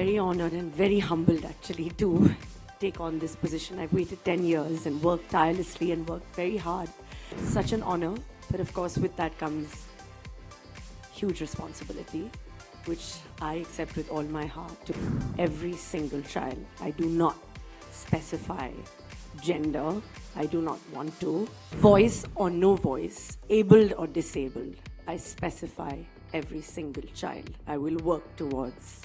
very honored and very humbled actually to take on this position. I've waited 10 years and worked tirelessly and worked very hard. It's such an honor, but of course with that comes huge responsibility, which I accept with all my heart. To every single child, I do not specify gender, I do not want to. Voice or no voice, abled or disabled, I specify every single child. I will work towards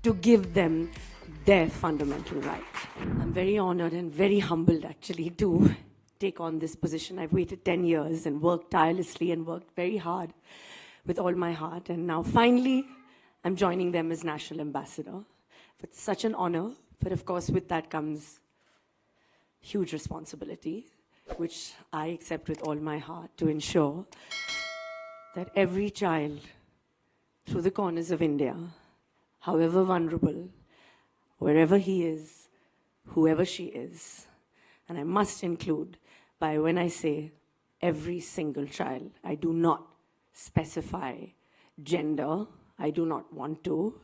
to give them their fundamental right. I'm very honored and very humbled actually to take on this position. I've waited 10 years and worked tirelessly and worked very hard with all my heart, and now finally I'm joining them as National Ambassador. It's such an honor, but of course with that comes huge responsibility, which I accept with all my heart, to ensure that every child through the corners of India, however vulnerable, wherever he is, whoever she is, and I must include by when I say every single child, I do not specify gender, I do not want to.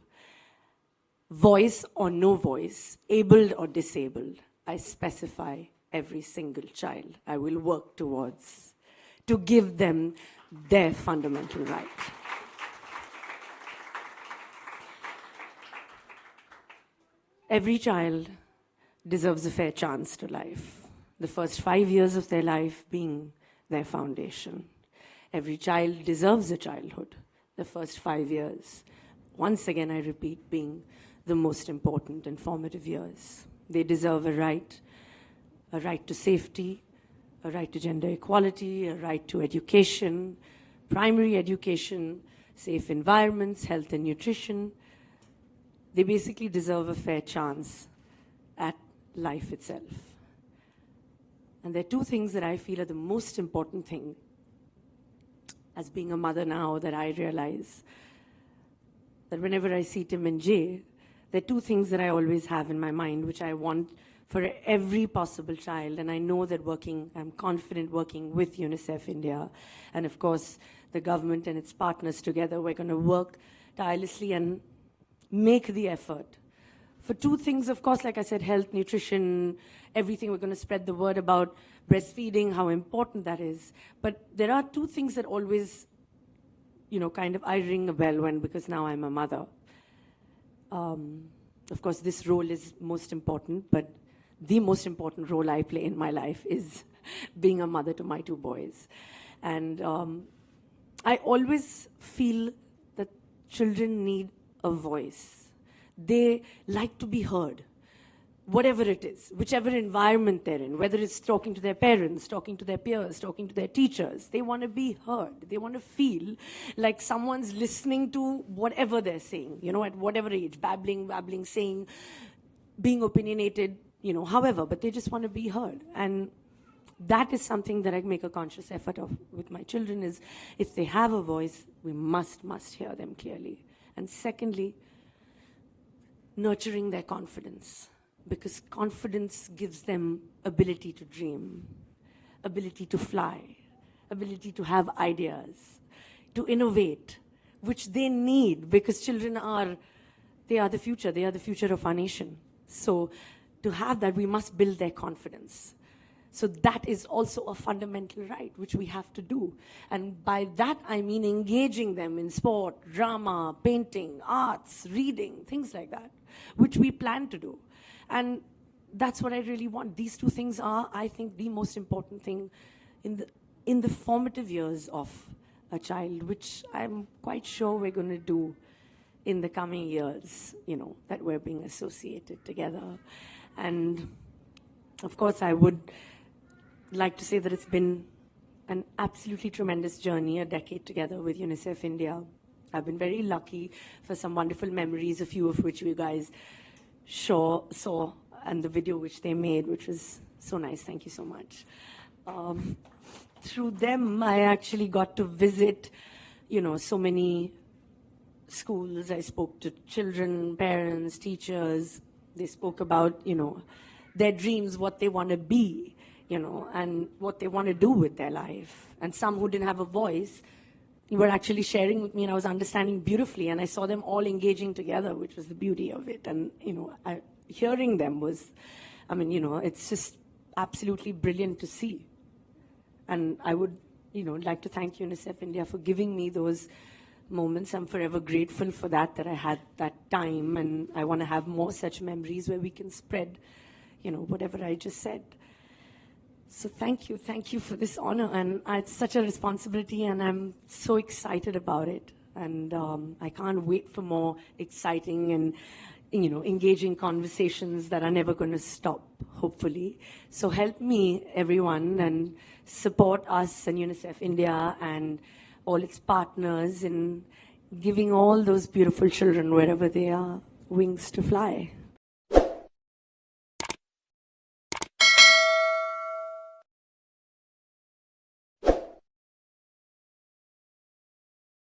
Voice or no voice, abled or disabled, I specify every single child. I will work towards to give them their fundamental right. Every child deserves a fair chance to life. The first 5 years of their life being their foundation. Every child deserves a childhood. The first 5 years, once again I repeat, being the most important and formative years. They deserve a right to safety, a right to gender equality, a right to education, primary education, safe environments, health and nutrition. They basically deserve a fair chance at life itself. And there are two things that I feel are the most important thing as being a mother now, that I realize that whenever I see Tim and Jay, there are two things that I always have in my mind, which I want for every possible child. And I know that I'm confident working with Unicef India, and of course the government and its partners together, we're going to work tirelessly and make the effort for two things, of course, like I said, health, nutrition, everything. We're going to spread the word about breastfeeding, how important that is. But there are two things that always, kind of I ring a bell when, because now I'm a mother. Of course, this role is most important, but the most important role I play in my life is being a mother to my two boys. And I always feel that children need a voice. They like to be heard, whatever it is, whichever environment they're in, whether it's talking to their parents, talking to their peers, talking to their teachers. They want to be heard. They want to feel like someone's listening to whatever they're saying, at whatever age, babbling, saying, being opinionated, however, but they just want to be heard. And that is something that I make a conscious effort of with my children, is if they have a voice, we must hear them clearly. And secondly, nurturing their confidence, because confidence gives them ability to dream, ability to fly, ability to have ideas, to innovate, which they need, because children they are the future of our nation. So to have that, we must build their confidence. So that is also a fundamental right, which we have to do. And by that, I mean engaging them in sport, drama, painting, arts, reading, things like that, which we plan to do. And that's what I really want. These two things are, I think, the most important thing in the formative years of a child, which I'm quite sure we're going to do in the coming years, that we're being associated together. And of course, I would like to say that it's been an absolutely tremendous journey, a decade together with UNICEF India. I've been very lucky for some wonderful memories, a few of which you guys saw, and the video which they made, which was so nice. Thank you so much. Through them, I actually got to visit, so many schools. I spoke to children, parents, teachers. They spoke about, their dreams, what they want to be, and what they want to do with their life. And some who didn't have a voice were actually sharing with me, and I was understanding beautifully, and I saw them all engaging together, which was the beauty of it. And, hearing them was, it's just absolutely brilliant to see. And I would, like to thank UNICEF India for giving me those moments. I'm forever grateful for that I had that time, and I want to have more such memories where we can spread, whatever I just said. So thank you for this honor, and it's such a responsibility, and I'm so excited about it. And I can't wait for more exciting and engaging conversations that are never going to stop, hopefully. So help me, everyone, and support us and UNICEF India and all its partners in giving all those beautiful children, wherever they are, wings to fly.